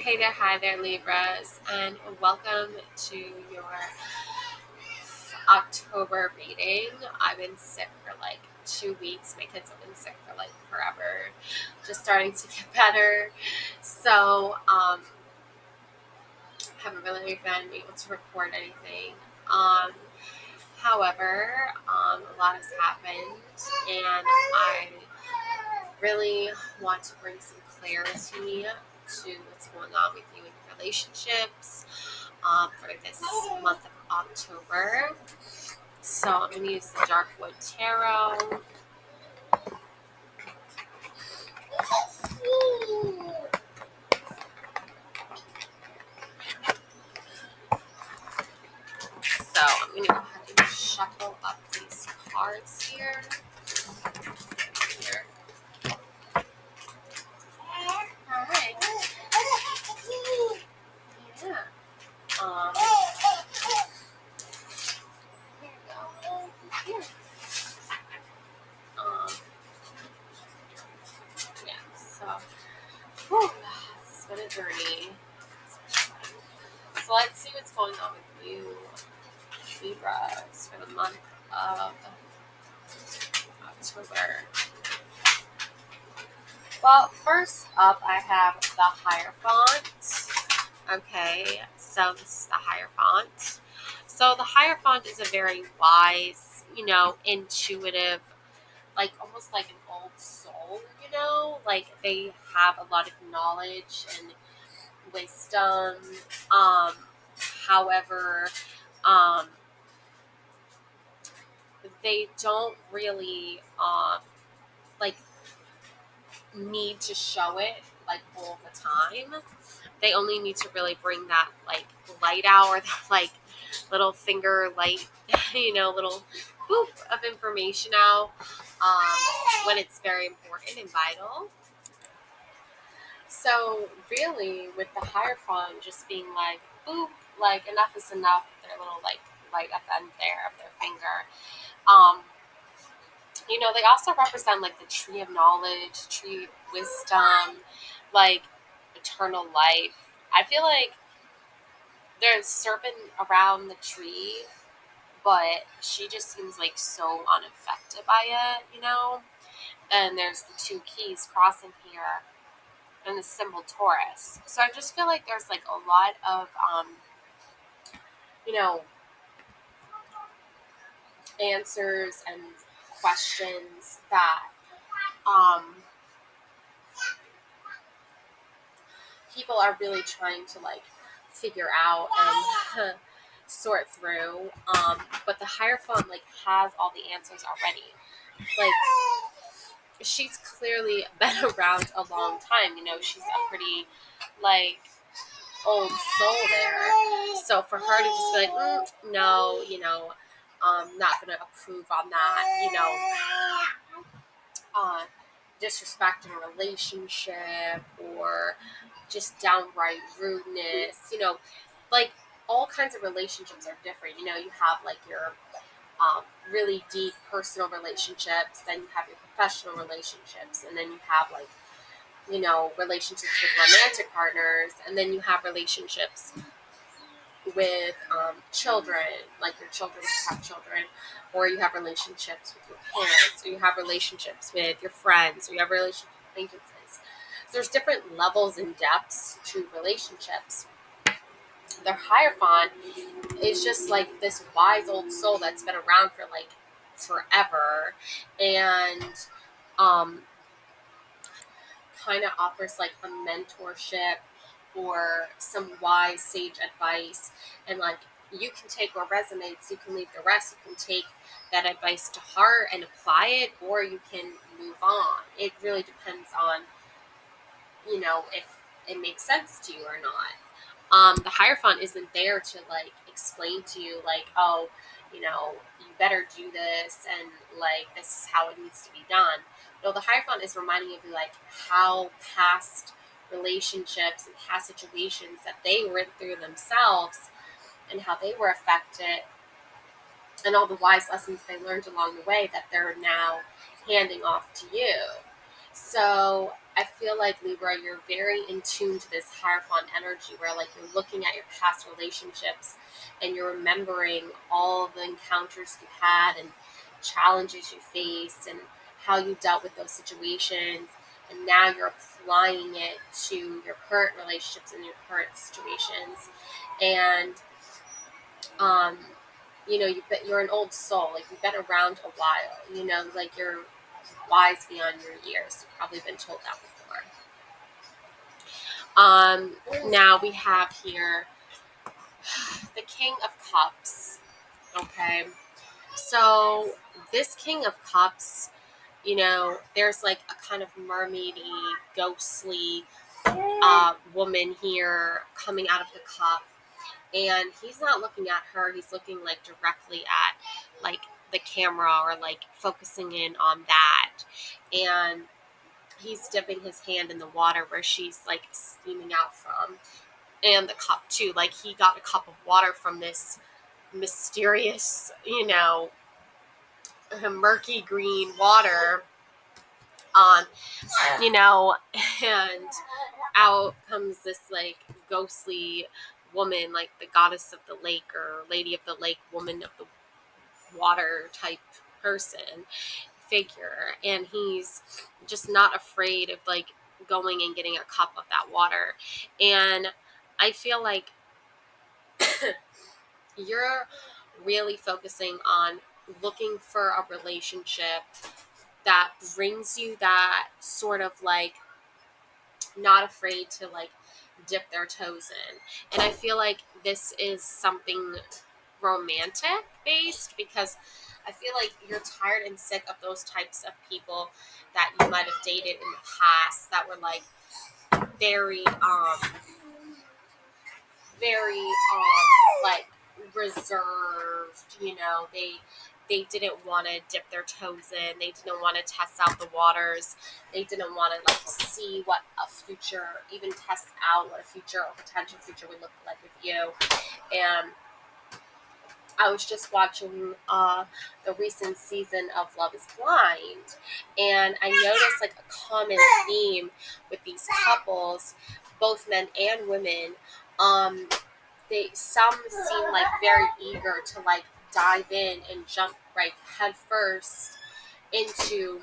Hey there, hi there, Libras, and welcome to your October reading. I've been sick for like 2 weeks. My kids have been sick for like forever, just starting to get better. So, haven't really been able to record anything. Um, however, a lot has happened, and I really want to bring some clarity to what's going on with you in your relationships for this month of October. So I'm going to use the Darkwood Tarot. So I'm going to go ahead and shuffle up these cards here. Here. Hi. Yeah. Um, here we go. Here. Um, yeah. So, whew, it's been a journey. So let's see what's going on with you, Libras, for the month of October. Well, first up, I have the Hierophant. Okay, so this is the Hierophant. So the Hierophant is a very wise, intuitive, like almost like an old soul, like they have a lot of knowledge and wisdom. Um, however, um, they don't really like need to show it like all the time. They only need to really bring that like light out, or that like little finger light, little boop of information out when it's very important and vital. So really, with the Hierophant just being like boop, like enough is enough. Their little like light at the end there of their finger. Um, they also represent like the tree of knowledge, tree of wisdom, like eternal life. I feel like there's serpent around the tree, but she just seems like so unaffected by it. And there's the two keys crossing here and the symbol Taurus. So I just feel like there's like a lot of you know, answers and questions that um people are really trying to like figure out and sort through. But the Hierophant like has all the answers already. Like she's clearly been around a long time. She's a pretty like old soul there. So for her to just be like, no, not gonna approve on that. Uh, disrespecting a relationship or just downright rudeness. Like all kinds of relationships are different. You have like your really deep personal relationships, then you have your professional relationships, and then you have like relationships with romantic partners, and then you have relationships with children, like your children have children, or you have relationships with your parents, or you have relationships with your friends, or you have relationships with acquaintances. So there's different levels and depths to relationships. The Hierophant is just like this wise old soul that's been around for like forever, and um, kind of offers like a mentorship or some wise sage advice, and like you can take what resonates, you can leave the rest, you can take that advice to heart and apply it, or you can move on. It really depends on if it makes sense to you or not. The Hierophant isn't there to like explain to you like, oh, you better do this, and like this is how it needs to be done. No, the Hierophant is reminding you of like how past relationships and past situations that they went through themselves and how they were affected, and all the wise lessons they learned along the way that they're now handing off to you. So I feel like Libra, you're very in tune to this Hierophant energy where like you're looking at your past relationships and you're remembering all the encounters you had and challenges you faced and how you dealt with those situations. And now you're applying it to your current relationships and your current situations. And, um, you're an old soul. Like you've been around a while. Like you're wise beyond your years. You've probably been told that before. Now we have here the King of Cups. Okay, so this King of Cups, there's like a kind of mermaidy, ghostly woman here coming out of the cup, and he's not looking at her. He's looking like directly at like the camera or like focusing in on that, and he's dipping his hand in the water where she's like steaming out from, and the cup too. Like he got a cup of water from this mysterious, murky green water. Um, and out comes this like ghostly woman, like the goddess of the lake or lady of the lake, woman of the water type person figure, and he's just not afraid of like going and getting a cup of that water. And I feel like you're really focusing on looking for a relationship that brings you that sort of like not afraid to like dip their toes in. And I feel like this is something romantic based because I feel like you're tired and sick of those types of people that you might have dated in the past that were like very like reserved. They didn't want to dip their toes in. They didn't want to test out the waters. They didn't want to like see what a future, even test out what a future or potential future would look like with you. And I was just watching the recent season of Love is Blind, and I noticed like a common theme with these couples, both men and women. Some seem like very eager to like dive in and jump right head first into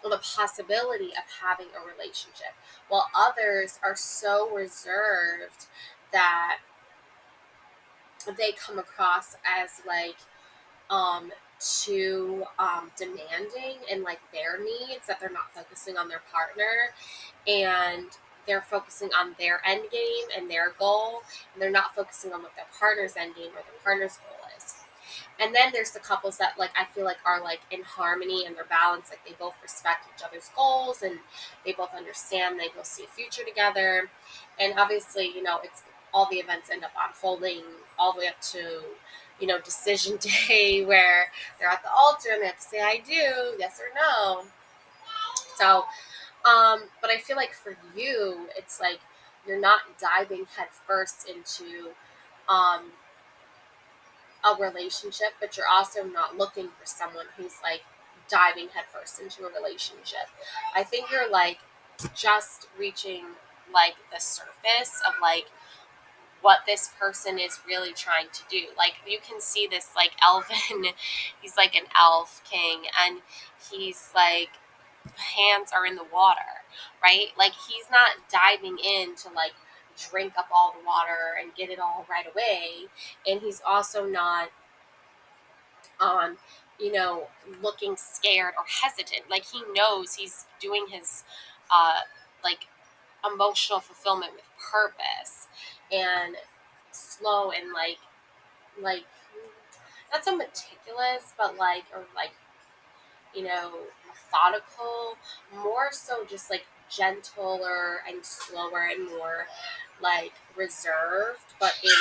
the possibility of having a relationship, while others are so reserved that they come across as like too demanding and like their needs, that they're not focusing on their partner, and they're focusing on their end game and their goal, and they're not focusing on what their partner's end game or their partner's goal is. And then there's the couples that like I feel like are like in harmony and they're balanced, like they both respect each other's goals and they both understand they both see a future together. And obviously, it's all the events end up unfolding all the way up to decision day where they're at the altar and they have to say I do, yes or no. So but I feel like for you it's like you're not diving headfirst into um a relationship, but you're also not looking for someone who's like diving headfirst into a relationship. I think you're like just reaching like the surface of like what this person is really trying to do. Like you can see this like elven, he's like an elf king, and he's like hands are in the water, right? Like he's not diving in to like drink up all the water and get it all right away, and he's also not um looking scared or hesitant. Like he knows he's doing his uh like emotional fulfillment with purpose and slow and like not so meticulous, but like or like methodical, more so just like gentler and slower and more like reserved, but in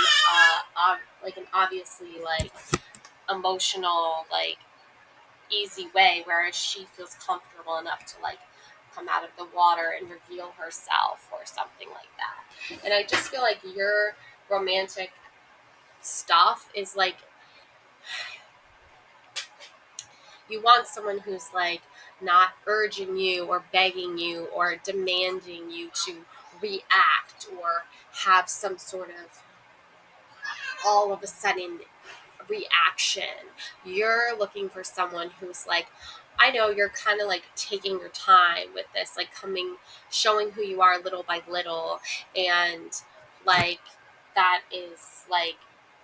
like an obviously like emotional like easy way, whereas she feels comfortable enough to like come out of the water and reveal herself or something like that. And I just feel like your romantic stuff is like you want someone who's like not urging you or begging you or demanding you to react or have some sort of all of a sudden reaction. You're looking for someone who's like, I know you're kind of like taking your time with this, like coming, showing who you are little by little. And like, that is like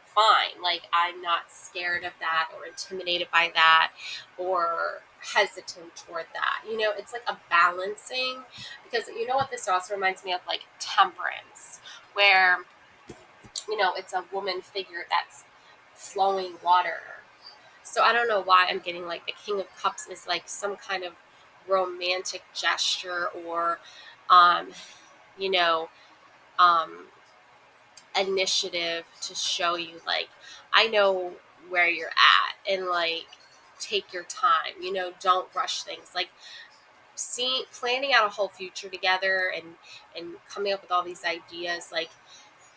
fine. Like, I'm not scared of that or intimidated by that or hesitant toward that. It's like a balancing, because you know what this also reminds me of, like temperance, where it's a woman figure that's flowing water. So I don't know why I'm getting like the King of Cups is like some kind of romantic gesture or, um, you know, um, initiative to show you like, I know where you're at, and like, take your time, don't rush things. Like, planning out a whole future together and coming up with all these ideas, like,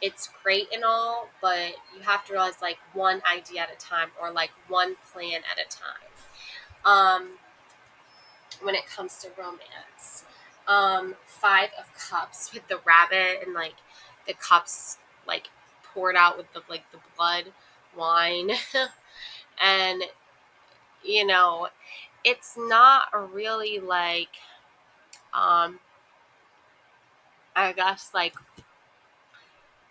it's great and all, but you have to realize like one idea at a time or like one plan at a time. When it comes to romance, Five of Cups with the rabbit and like the cups like poured out with the blood wine, and you know it's not really like, um I guess, like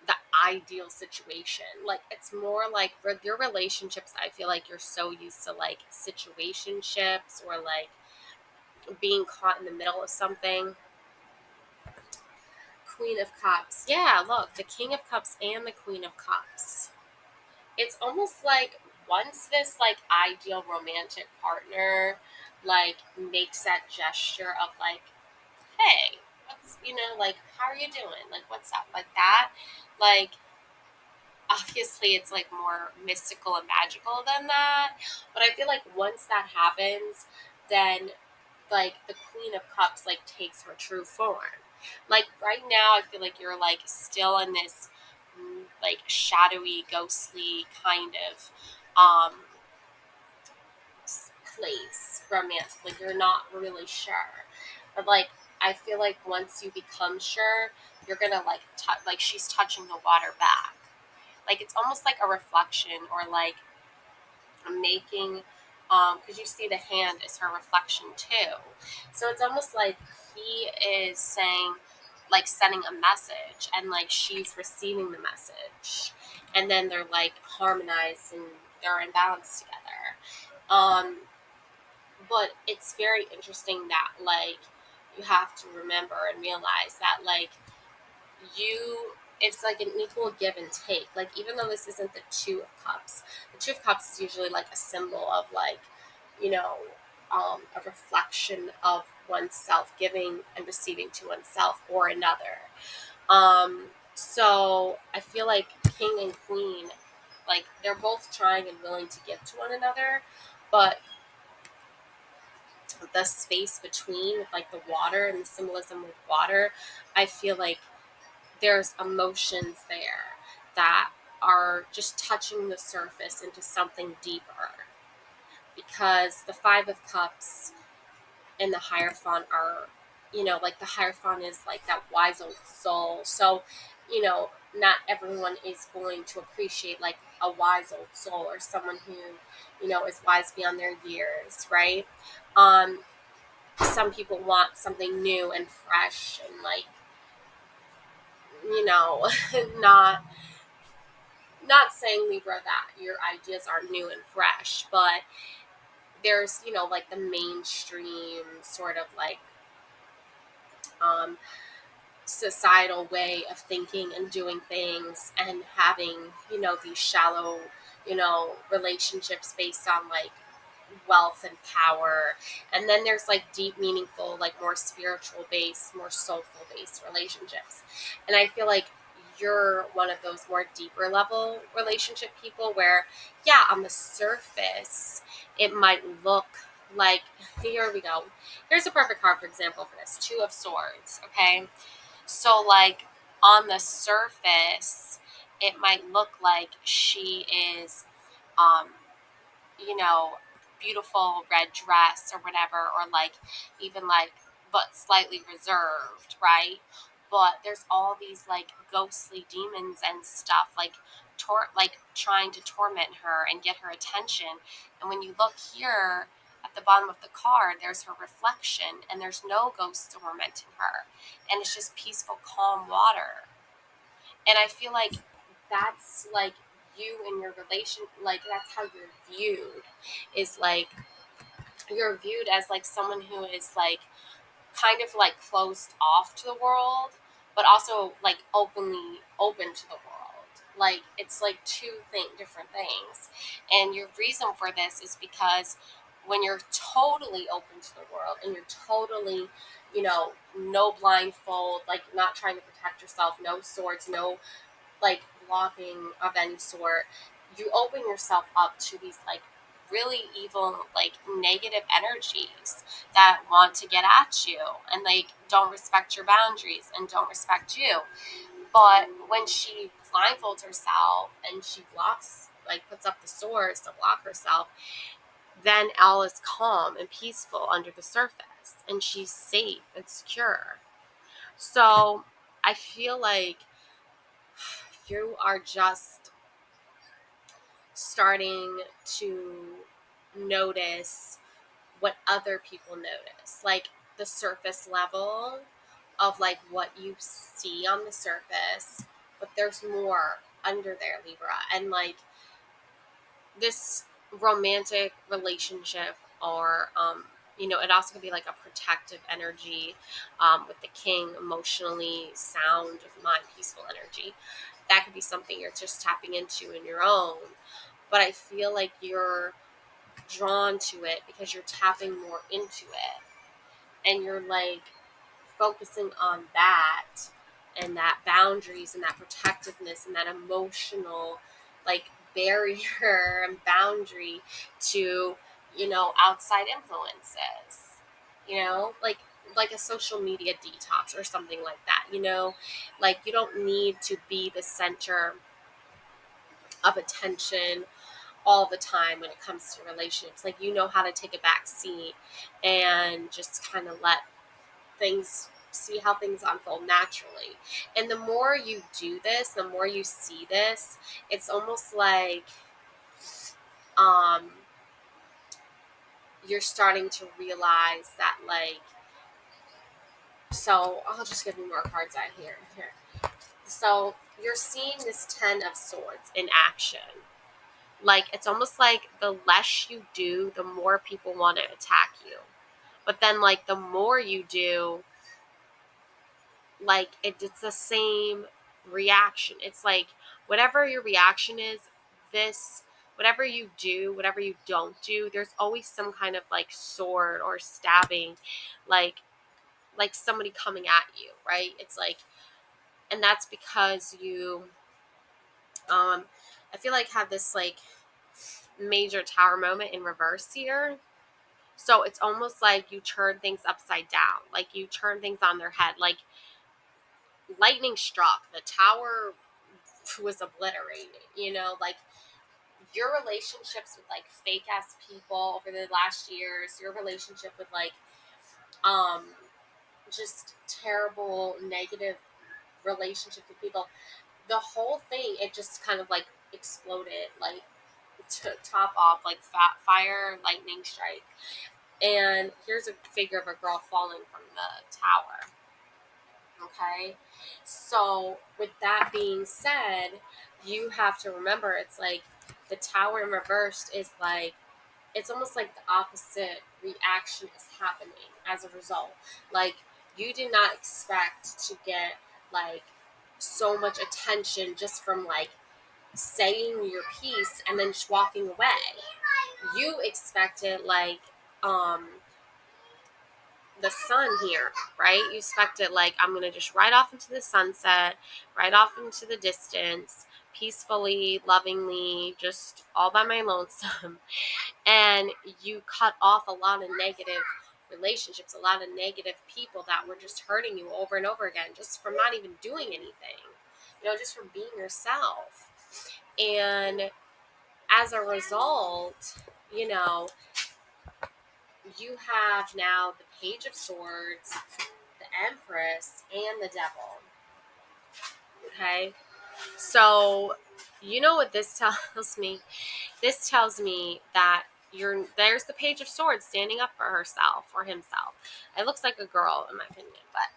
the ideal situation. Like, it's more like for your relationships, I feel like you're so used to like situationships or like being caught in the middle of something. Queen of Cups. Yeah, look, the King of Cups and the Queen of Cups. It's almost like once this like ideal romantic partner like makes that gesture of like, hey, what's, like, how are you doing? Like, what's up? Like that. Like, obviously it's like more mystical and magical than that, but I feel like once that happens, then like the Queen of Cups like takes her true form. Like, right now I feel like you're like still in this, like shadowy, ghostly kind of, um place romantic. Like, you're not really sure, but like, I feel like once you become sure, you're gonna like like she's touching the water back. Like, it's almost like a reflection or like making, because you see the hand is her reflection too. So it's almost like he is saying, like, sending a message, and like she's receiving the message, and then they're like harmonized and they're in balance together. But it's very interesting that like you have to remember and realize that like you it's like an equal give and take. Like, even though this isn't the Two of Cups, the Two of Cups is usually like a symbol of like, you know a reflection of oneself, giving and receiving to oneself or another. So I feel like King and Queen, like, they're both trying and willing to give to one another, but the space between, with like the water and the symbolism with water, I feel like there's emotions there that are just touching the surface into something deeper, because the Five of Cups and the Hierophant are, like, the Hierophant is like that wise old soul. So, not everyone is going to appreciate like a wise old soul or someone who, is wise beyond their years, right? Um, some people want something new and fresh and like, not saying, Libra, that your ideas are new and fresh, but there's, like the mainstream sort of like, um, societal way of thinking and doing things and having, these shallow, relationships based on like wealth and power. And then there's like deep, meaningful, like more spiritual based, more soulful based relationships. And I feel like you're one of those more deeper level relationship people where, yeah, on the surface, it might look like, here we go. Here's a perfect card, for example, for this Two of Swords. Okay. So, like, on the surface, it might look like she is, um, you know, beautiful red dress or whatever, or like even like but slightly reserved, right? But there's all these like ghostly demons and stuff like like trying to torment her and get her attention. And when you look here at the bottom of the card, there's her reflection, and there's no ghosts tormenting her, and it's just peaceful, calm water. And I feel like that's like you and your relation, like that's how you're viewed, is like you're viewed as like someone who is like kind of like closed off to the world, but also like openly open to the world. Like it's like different things. And your reason for this is because when you're totally open to the world and you're totally, no blindfold, like not trying to protect yourself, no swords, no like blocking of any sort, you open yourself up to these like really evil, like negative energies that want to get at you and like don't respect your boundaries and don't respect you. But when she blindfolds herself and she blocks, like puts up the swords to block herself, then all is calm and peaceful under the surface and she's safe and secure. So I feel like you are just starting to notice what other people notice, like the surface level of like what you see on the surface, but there's more under there, Libra. And like this romantic relationship, or it also could be like a protective energy, with the king, emotionally sound of mind, peaceful energy. That could be something you're just tapping into in your own. But I feel like you're drawn to it because you're tapping more into it, and you're like focusing on that, and that boundaries and that protectiveness and that emotional like barrier and boundary to outside influences, like a social media detox or something like that. Like you don't need to be the center of attention all the time when it comes to relationships. Like how to take a back seat and just kind of let things see how things unfold naturally. And the more you do this, the more you see this, it's almost like um you're starting to realize that, like, so I'll just give you more cards out here. So you're seeing this 10 of Swords in action. Like it's almost like the less you do, the more people want to attack you. But then like the more you do, like it's the same reaction. It's like whatever your reaction is, this whatever you do, whatever you don't do, there's always some kind of like sword or stabbing, like somebody coming at you, right? It's like, and that's because you I feel like have this like major tower moment in reverse here. So it's almost like you turn things upside down, like you turn things on their head, like lightning struck, the tower was obliterated, like your relationships with like fake ass people over the last years, your relationship with like um just terrible negative relationships with people, the whole thing, it just kind of like exploded, like to top off, like fire lightning strike. And here's a figure of a girl falling from the tower. Okay. So, with that being said, you have to remember it's like the tower in reversed is like, it's almost like the opposite reaction is happening as a result. Like, you did not expect to get like so much attention just from like saying your piece and then just walking away. You expected like, um, the sun here, right? You expect it like, I'm going to just ride off into the sunset, ride off into the distance, peacefully, lovingly, just all by my lonesome. And you cut off a lot of negative relationships, a lot of negative people that were just hurting you over and over again, just from not even doing anything, just from being yourself. And as a result, you know, you have now the Page of Swords, the Empress, and the Devil. Okay, so you know what this tells me? This tells me that there's the Page of Swords standing up for herself or himself. It looks like a girl in my opinion, but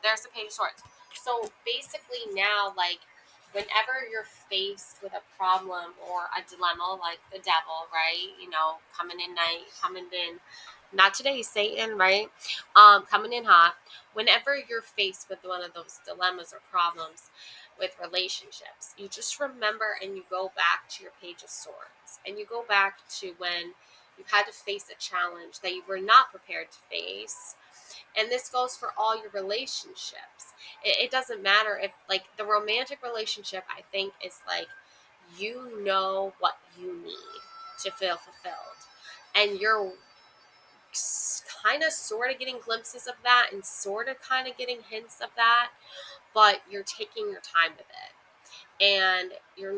there's the Page of Swords. So basically now, like, whenever you're faced with a problem or a dilemma, like the devil, right? Coming in night, coming in, not today, Satan, right? Coming in hot. Whenever you're faced with one of those dilemmas or problems with relationships, you just remember and you go back to your Page of Swords, and you go back to when you had to face a challenge that you were not prepared to face. And this goes for all your relationships. It doesn't matter if, like, the romantic relationship, I think, is like, you know what you need to feel fulfilled. And you're kind of sort of getting glimpses of that and sort of kind of getting hints of that, but you're taking your time with it. And you're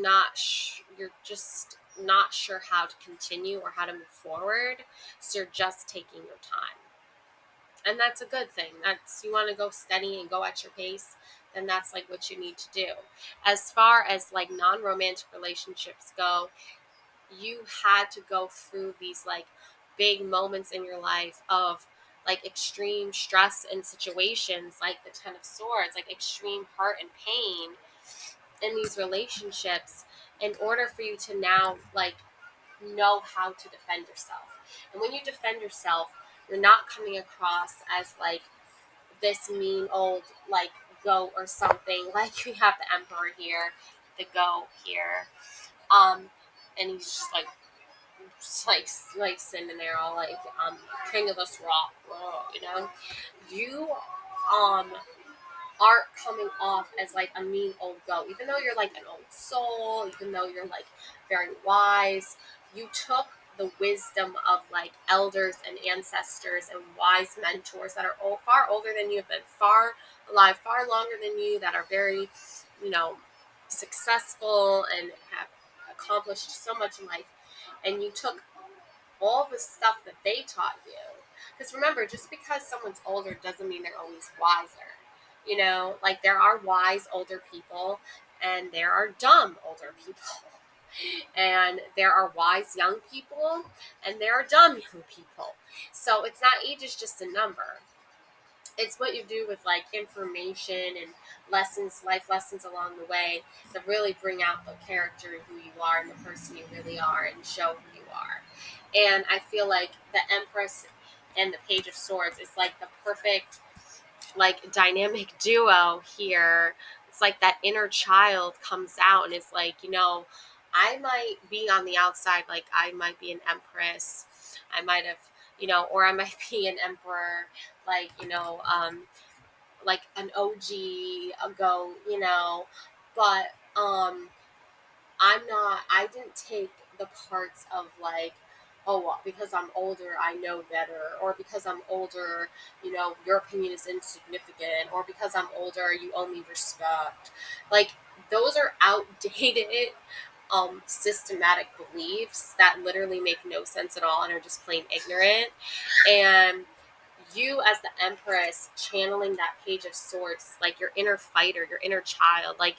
just not sure how to continue or how to move forward. So you're just taking your time, and that's a good thing. That's, you want to go steady and go at your pace, then that's like what you need to do. As far as like non-romantic relationships go, you had to go through these like big moments in your life of like extreme stress and situations, like the Ten of Swords, like extreme hurt and pain in these relationships, in order for you to now like know how to defend yourself. And when you defend yourself, you're not coming across as like this mean old like goat or something. Like we have the Emperor here, the goat here, and he's just like sitting there all like king of this rock, you um aren't coming off as like a mean old goat, even though you're like an old soul, even though you're like very wise. You took the wisdom of like elders and ancestors and wise mentors that are far older than you, have been far alive, far longer than you, that are very, you know, successful and have accomplished so much in life. And you took all the stuff that they taught you. Because remember, just because someone's older doesn't mean they're always wiser. Like there are wise older people and there are dumb older people. And there are wise young people and there are dumb young people. So it's not, age is just a number. It's what you do with like information and lessons, life lessons along the way, that really bring out the character and who you are and the person you really are and show who you are. And I feel like the Empress and the Page of Swords is like the perfect like dynamic duo here. It's like that inner child comes out and it's like, I might be on the outside, like I might be an empress. I might have, or I might be an emperor, like, like an OG ago, but I didn't take the parts of like, oh, well, because I'm older, I know better, or because I'm older, your opinion is insignificant, or because I'm older, you owe me respect. Like, those are outdated, systematic beliefs that literally make no sense at all and are just plain ignorant. And you as the Empress channeling that Page of Swords, like your inner fighter, your inner child, like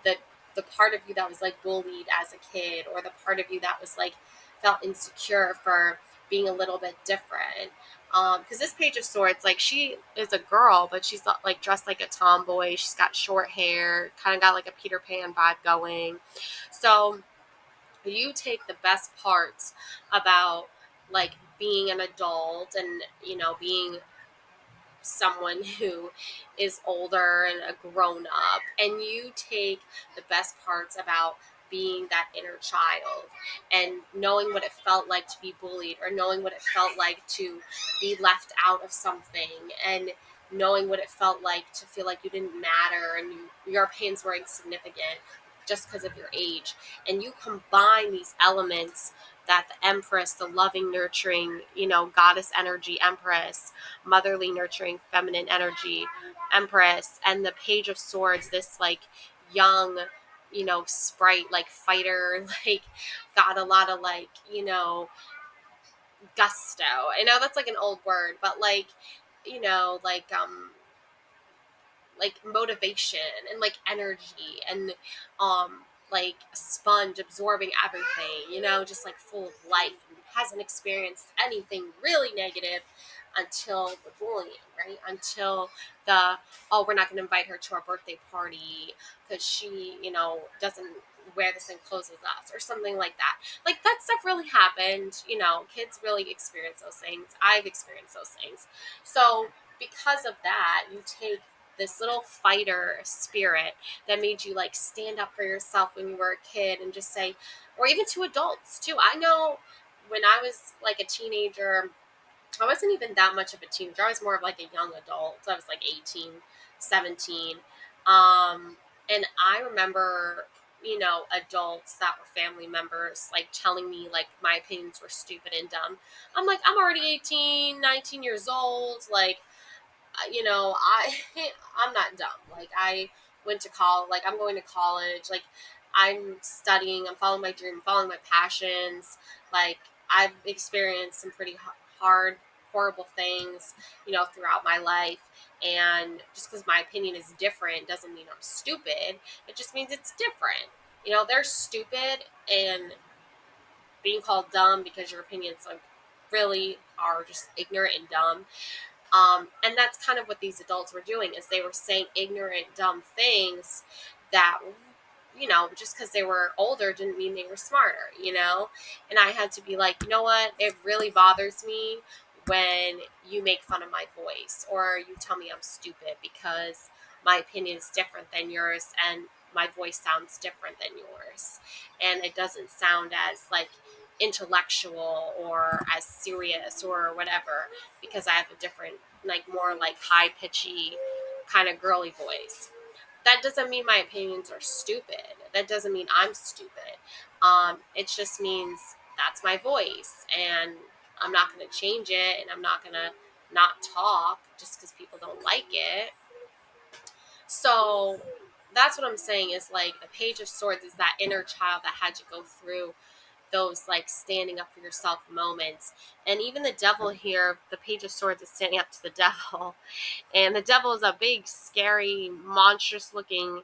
the the part of you that was like bullied as a kid, or the part of you that was like felt insecure for being a little bit different. Because this Page of Swords, like, she is a girl, but she's not like dressed like a tomboy. She's got short hair, kind of got like a Peter Pan vibe going. So you take the best parts about like being an adult and being someone who is older and a grown up, and you take the best parts about being that inner child and knowing what it felt like to be bullied, or knowing what it felt like to be left out of something, and knowing what it felt like to feel like you didn't matter and your opinions were insignificant just because of your age. And you combine these elements, that the Empress, the loving, nurturing, goddess energy Empress, motherly, nurturing, feminine energy Empress, and the Page of Swords, this like young, sprite, like fighter, like got a lot of like, gusto. I know that's like an old word, but like, like motivation and like energy and like a sponge absorbing everything, just like full of life and hasn't experienced anything really negative until the bullying, right? Until the, oh, we're not going to invite her to our birthday party because she, doesn't wear the same clothes as us or something like that. Like that stuff really happened. Kids really experience those things. I've experienced those things. So because of that, you take this little fighter spirit that made you like stand up for yourself when you were a kid and just say, or even to adults too. I know when I was like a teenager, I wasn't even that much of a teenager. I was more of like a young adult. So I was like 18, 17. And I remember, adults that were family members like telling me like my opinions were stupid and dumb. I'm like, I'm already 18, 19 years old. Like, I I'm not dumb. Like I went to college. Like I'm going to college. Like I'm studying. I'm following my dream. Following my passions. Like I've experienced some pretty hard, horrible things, throughout my life. And just because my opinion is different doesn't mean I'm stupid. It just means it's different. They're stupid and being called dumb because your opinions like really are just ignorant and dumb. And that's kind of what these adults were doing is they were saying ignorant, dumb things that, just because they were older didn't mean they were smarter. And I had to be like, you know what? It really bothers me when you make fun of my voice or you tell me I'm stupid because my opinion is different than yours and my voice sounds different than yours. And it doesn't sound as like intellectual or as serious or whatever because I have a different, like more like high pitchy kind of girly voice. That doesn't mean my opinions are stupid. That doesn't mean I'm stupid. It just means that's my voice and I'm not going to change it and I'm not going to not talk just because people don't like it. So that's what I'm saying is like the Page of Swords is that inner child that had to go through those like standing up for yourself moments. And even the devil here, the Page of Swords is standing up to the devil. And the devil is a big, scary, monstrous looking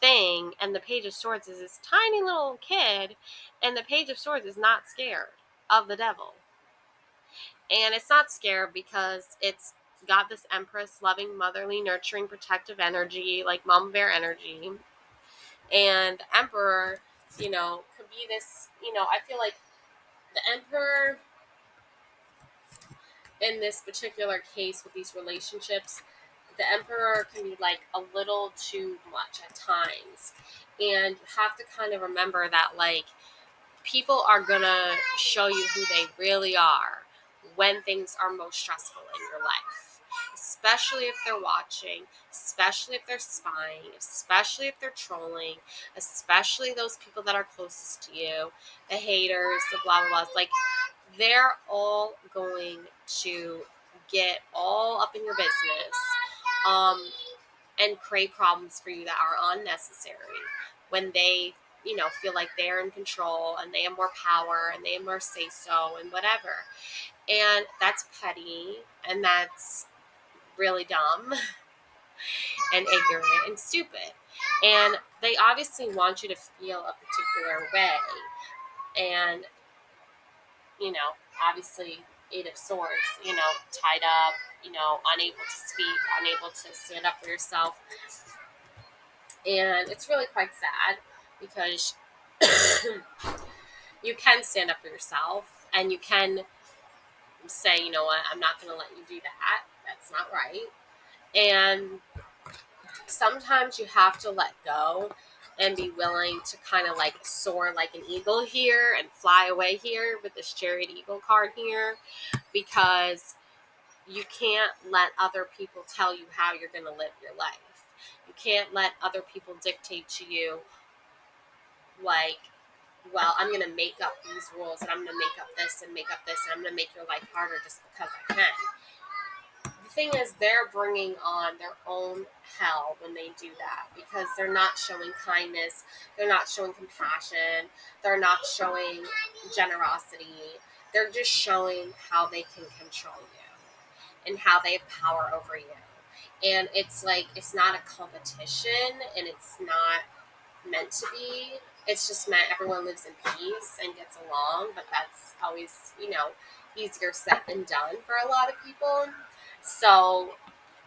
thing. And the Page of Swords is this tiny little kid. And the Page of Swords is not scared of the devil. And it's not scared because it's got this Empress, loving, motherly, nurturing, protective energy, like mom bear energy. And the Emperor, could be this, I feel like the Emperor in this particular case with these relationships, the Emperor can be like a little too much at times. And you have to kind of remember that like people are gonna show you who they really are when things are most stressful in your life. Especially if they're watching, especially if they're spying, especially if they're trolling, especially those people that are closest to you, the haters, the blah blah blahs. Like they're all going to get all up in your business um, and create problems for you that are unnecessary when they, feel like they're in control and they have more power and they have more say so and whatever. And that's petty and that's really dumb and ignorant and stupid. And they obviously want you to feel a particular way. And obviously, Eight of Swords, tied up, unable to speak, unable to stand up for yourself. And it's really quite sad because you can stand up for yourself and you can say, you know what, I'm not going to let you do that. That's not right. And sometimes you have to let go and be willing to kind of like soar like an eagle here and fly away here with this Chariot Eagle card here because you can't let other people tell you how you're going to live your life. You can't let other people dictate to you, like, well, I'm going to make up these rules and I'm going to make up this and make up this and I'm going to make your life harder just because I can. The thing is, they're bringing on their own hell when they do that because they're not showing kindness, they're not showing compassion, they're not showing generosity, They're just showing how they can control you and how they have power over you. And it's like, it's not a competition, and it's not meant to be. It's just meant everyone lives in peace and gets along, but that's always, easier said than done for a lot of people. So,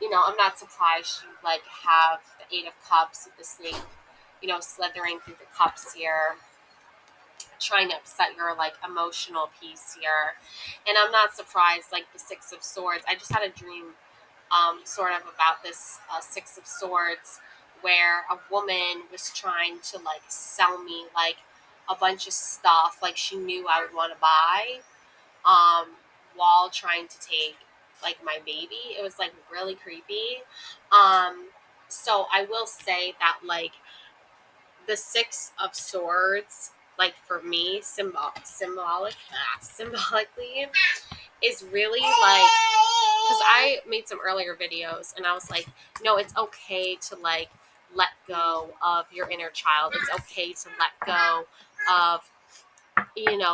I'm not surprised you like have the Eight of Cups with the snake, slithering through the cups here, trying to upset your like emotional peace here. And I'm not surprised, like the Six of Swords. I just had a dream sort of about this Six of Swords, where a woman was trying to like sell me like a bunch of stuff like she knew I would want to buy, um, while trying to take like my baby. It was like really creepy. Um, so I will say that like the Six of Swords, like for me, symbolically, is really like, because I made some earlier videos and I was like, no, it's okay to like let go of your inner child. It's okay to let go of,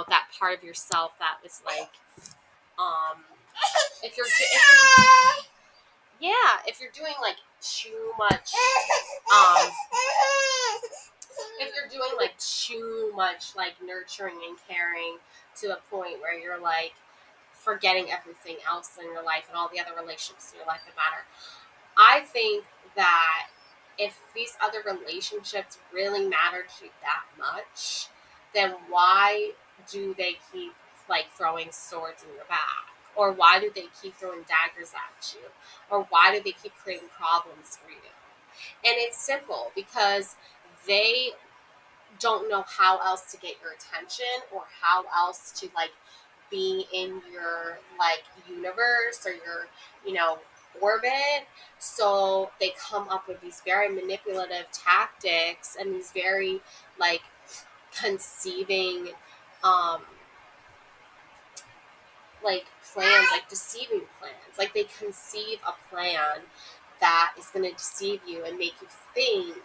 that part of yourself that was like, um, if you're doing like too much, um, if you're doing like too much like nurturing and caring to a point where you're like forgetting everything else in your life and all the other relationships in your life that matter. I think that if these other relationships really matter to you that much, then why do they keep like throwing swords in your back? Or why do they keep throwing daggers at you? Or why do they keep creating problems for you? And it's simple, because they don't know how else to get your attention, or how else to like be in your like universe or your, orbit. So they come up with these very manipulative tactics and these very like conceiving, um like plans, like deceiving plans. Like they conceive a plan that is going to deceive you and make you think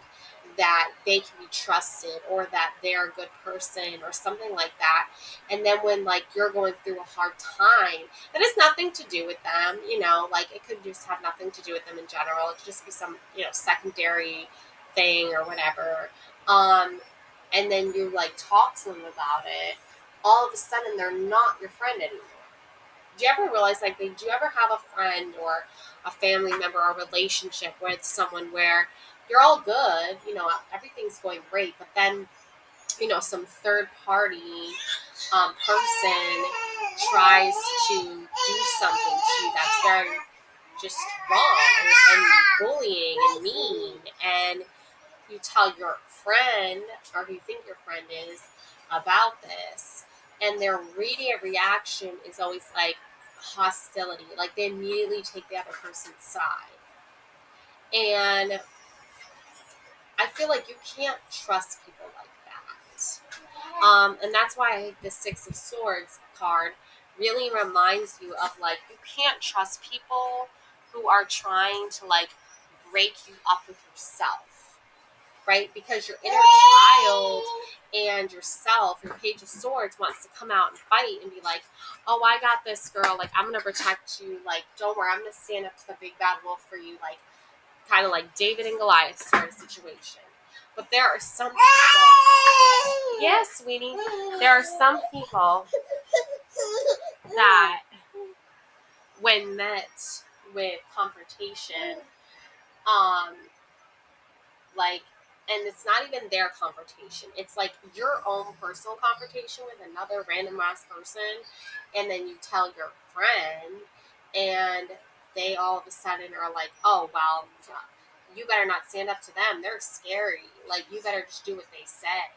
that they can be trusted, or that they're a good person or something like that. And then when like you're going through a hard time, that has nothing to do with them, like it could just have nothing to do with them in general. It could just be some, secondary thing or whatever. And then you like talk to them about it, all of a sudden they're not your friend anymore. Do you ever realize, like, do you ever have a friend or a family member or relationship with someone where you're all good, everything's going great, but then, some third party person tries to do something to you that's very just wrong and bullying and mean, and you tell your friend, or who you think your friend is, about this, and their immediate reaction is always like hostility. Like they immediately take the other person's side. And I feel like you can't trust people like that. And that's why I think the Six of Swords card really reminds you of like, you can't trust people who are trying to like break you up with yourself, right? Because your inner child and yourself, your Page of Swords, wants to come out and fight and be like, oh, I got this, girl. Like, I'm going to protect you. Like, don't worry. I'm going to stand up to the big bad wolf for you. Like, kind of like David and Goliath sort of situation. But there are some people. Yes, sweetie. There are some people that, when met with confrontation, like, and it's not even their confrontation, it's like your own personal confrontation with another random ass person, and then you tell your friend, and they all of a sudden are like, oh, well, you better not stand up to them, they're scary, like you better just do what they say.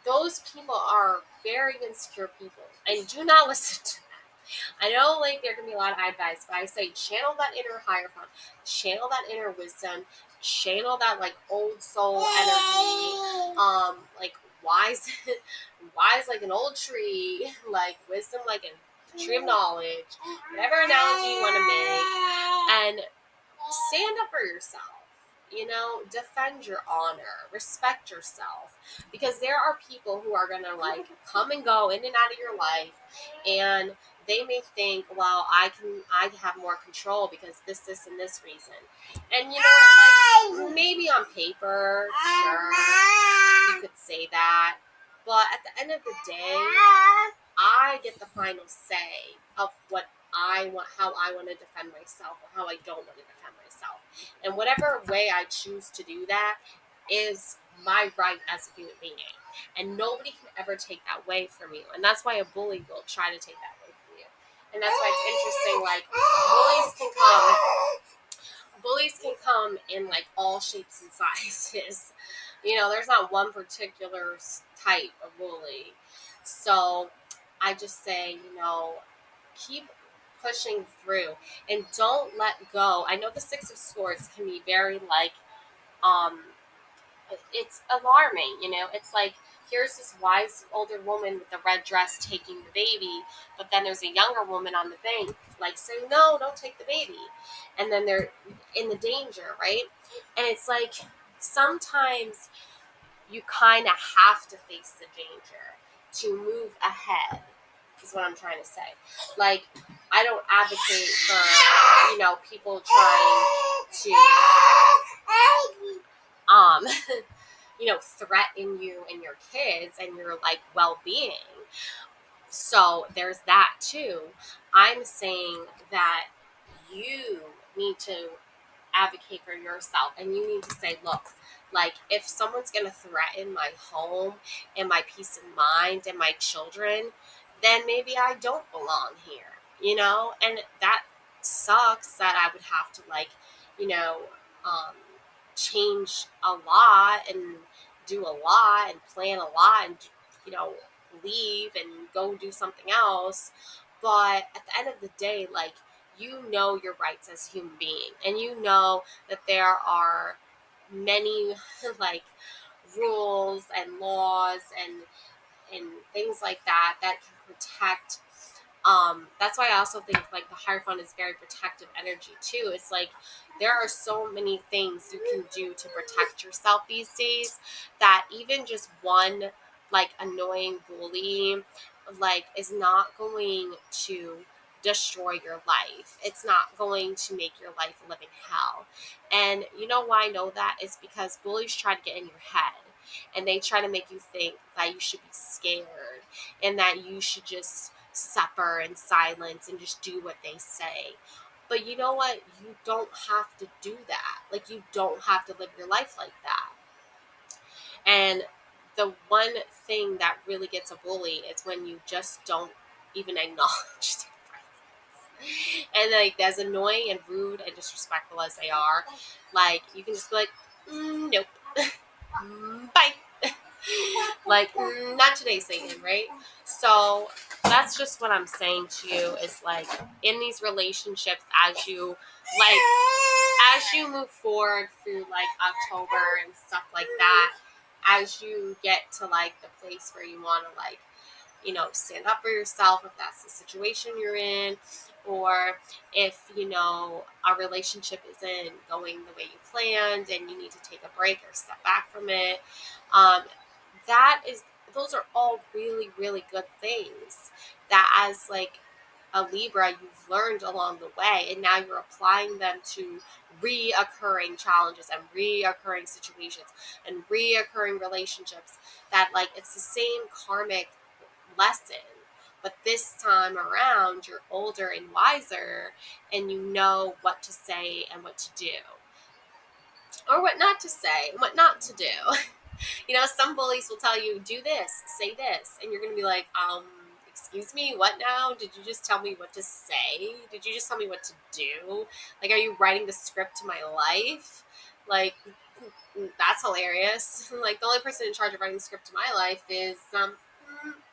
Those people are very insecure people, and do not listen to them. I know, like, there can be a lot of advice, but I say channel that inner hierophant, channel that inner wisdom, channel that, like, old soul energy, like, wise, wise like an old tree, like, wisdom like a tree of knowledge, whatever analogy you want to make, and stand up for yourself. defend your honor, respect yourself, because there are people who are going to like come and go in and out of your life, and they may think, well, I have more control because this and this reason. And like maybe on paper, sure, you could say that, but at the end of the day, I get the final say of what I want, how I want to defend myself, or how I don't want to defend myself. And whatever way I choose to do that is my right as a human being. And nobody can ever take that away from you. And that's why a bully will try to take that away from you. And that's why it's interesting, like, bullies can come in like all shapes and sizes. There's not one particular type of bully. So I just say, keep pushing through and don't let go. I know the Six of Swords can be very like, um, it's alarming. It's like, here's this wise older woman with a red dress taking the baby, but then there's a younger woman on the bank like saying, no, don't take the baby. And then they're in the danger, right? And it's like, sometimes you kind of have to face the danger to move ahead, is what I'm trying to say. Like, I don't advocate for, people trying to, um, threaten you and your kids and your like well-being. So there's that too. I'm saying that you need to advocate for yourself, and you need to say, look, like, if someone's going to threaten my home and my peace of mind and my children, then maybe I don't belong here. And that sucks that I would have to like, you know um, change a lot and do a lot and plan a lot and you know leave and go do something else. But at the end of the day, like, your rights as a human being, and that there are many like rules and laws and things like that can protect. That's why I also think like the Hierophant is very protective energy too. It's like there are so many things you can do to protect yourself these days, that even just one like annoying bully like is not going to destroy your life. It's not going to make your life a living hell. And you know why I know that is because bullies try to get in your head, and they try to make you think that you should be scared and that you should just suffer in silence and just do what they say. But you know what? You don't have to do that. Like, you don't have to live your life like that. And the one thing that really gets a bully is when you just don't even acknowledge their presence. And like, as annoying and rude and disrespectful as they are, like, you can just be like, nope, bye. Like, not today, Satan, right? So that's just what I'm saying to you, is like, in these relationships, as you move forward through like October and stuff like that, as you get to like the place where you want to like, stand up for yourself, if that's the situation you're in, or if, a relationship isn't going the way you planned and you need to take a break or step back from it. Um, that is, those are all really, really good things that as like a Libra, you've learned along the way, and now you're applying them to reoccurring challenges and reoccurring situations and reoccurring relationships, that like it's the same karmic lesson. But this time around, you're older and wiser, and you know what to say and what to do, or what not to say and what not to do. Some bullies will tell you, do this, say this, and you're going to be like, excuse me, what now? Did you just tell me what to say? Did you just tell me what to do? Like, are you writing the script to my life? Like, that's hilarious. Like, the only person in charge of writing the script to my life is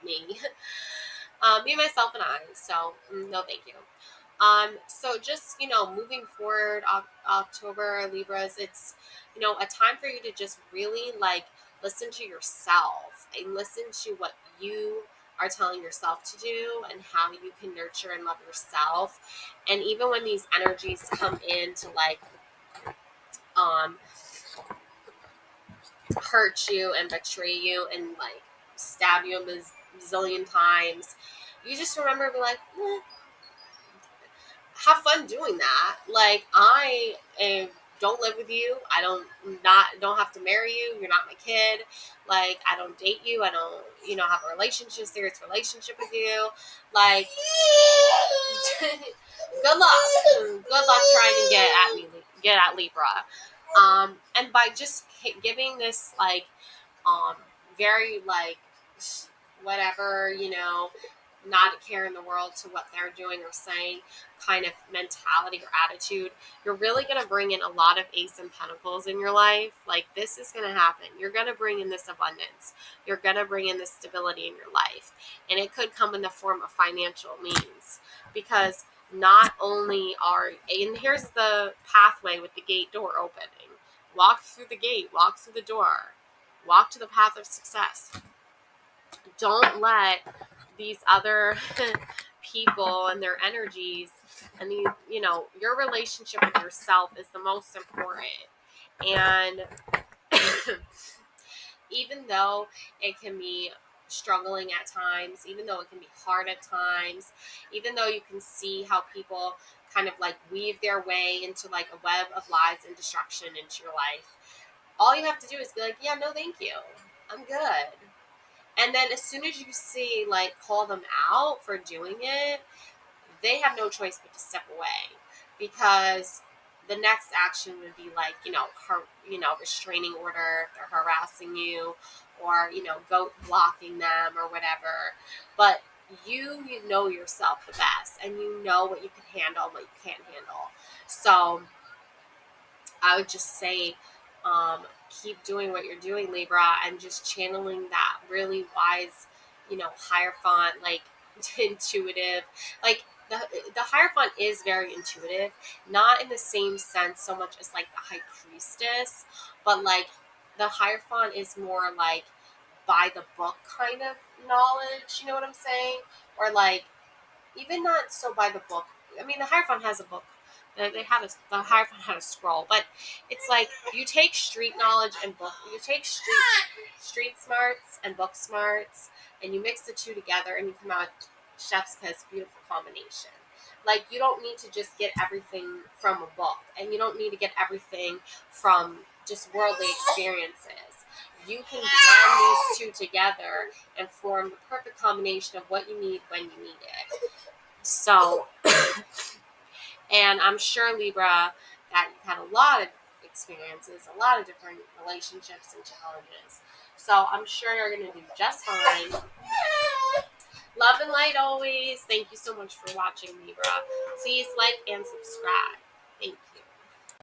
me. Me, myself, and I. So, no thank you. So just, moving forward, October, Libras, it's, a time for you to just really like listen to yourself and listen to what you are telling yourself to do and how you can nurture and love yourself. And even when these energies come in to like, hurt you and betray you and like stab you a zillion times, you just remember to be like, have fun doing that. Like don't live with you. I don't have to marry you. You're not my kid. Like I don't date you. I don't have a serious relationship with you. Like good luck. Good luck trying to get at Libra. And by just giving this like um very like whatever, not a care in the world to what they're doing or saying kind of mentality or attitude, you're really going to bring in a lot of Ace and Pentacles in your life. Like this is going to happen. You're going to bring in this abundance. You're going to bring in this stability in your life. And it could come in the form of financial means, because not only and here's the pathway with the gate door opening. Walk through the gate, walk through the door, walk to the path of success. Don't let these other people and their energies and your relationship with yourself is the most important. And even though it can be struggling at times, even though it can be hard at times, even though you can see how people kind of like weave their way into like a web of lies and destruction into your life, all you have to do is be like, yeah, no, thank you. I'm good. And then as soon as you see, like, call them out for doing it, they have no choice but to step away, because the next action would be like, restraining order. They're harassing you, or, go blocking them or whatever. But you know yourself the best, and you know what you can handle and what you can't handle. So I would just say, keep doing what you're doing, Libra, and just channeling that really wise, Hierophant, like intuitive, like the Hierophant is very intuitive, not in the same sense so much as like the High Priestess, but like the Hierophant is more like by the book kind of knowledge. You know what I'm saying? Or like even not so by the book. I mean, the Hierophant has a book. The Hierophant had a scroll, but it's like you take street knowledge and you take street smarts and book smarts, and you mix the two together, and you come out with chef's kiss, beautiful combination. Like you don't need to just get everything from a book, and you don't need to get everything from just worldly experiences. You can blend these two together and form the perfect combination of what you need when you need it. So, and I'm sure, Libra, that you've had a lot of experiences, a lot of different relationships and challenges. So I'm sure you're going to do just fine. Love and light always. Thank you so much for watching, Libra. Please like and subscribe. Thank you.